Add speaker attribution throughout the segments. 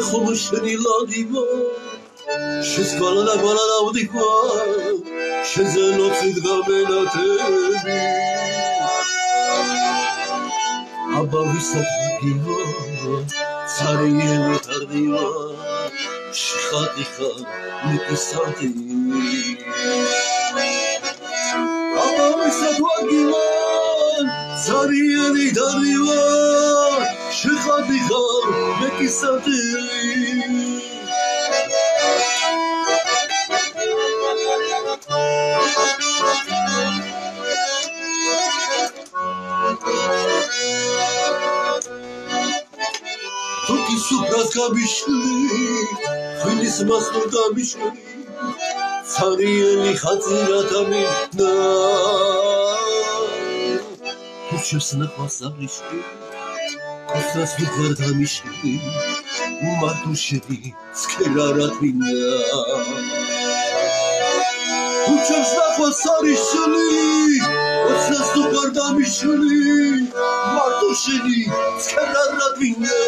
Speaker 1: ხომშენი ლადივა შესკვალა გვალავდიქვა შეზელოცით გამენათები აბავისად გიგო ცარიელი თარდივა შხატიხა მიკისადი აბავისად გიგო ცარიელი თარდივა შხატიხა მიკისადი Tuki supras kabishli, finis mastur kabishli, Tsarieli khatsiratami na. Kuchos nakhvasablishli, Kusas vukvardamishli, Matusheli skeraratmina. Kuchos nakhvasarishli, Kusas vukvardamishli, Matusheli skeraratmina.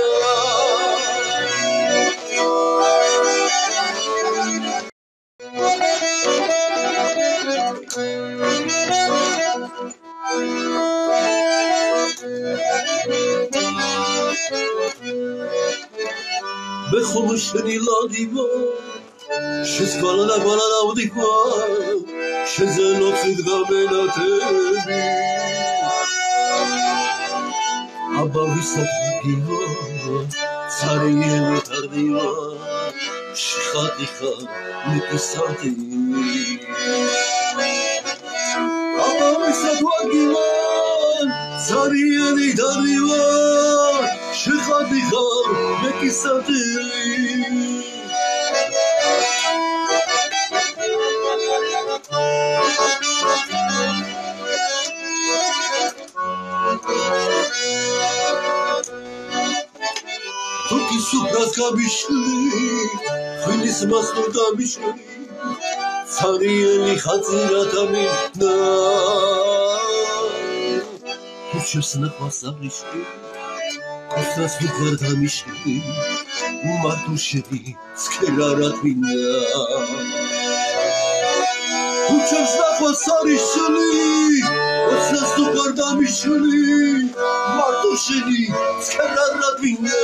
Speaker 1: ხომშენი ლადივა შესკვალა გვალავდიქვა შეზელოცით გამენათები აბავისად გიგო ცარიელი თარდივა შხატიხა მიკისადი აბავისად გიგო ცარიელი თარდივა შხატიხა მიკისადი Tuki supras kabishli, finis mastur kabishli, Tsarieli khatsiratami na. Kuchos nakhvasablishli, Kusas vukvardamishli, Matusheli skeraratmina. Kuchos nakhvasarishli, Kusas vukvardamishli, Matusheli skeraratmina.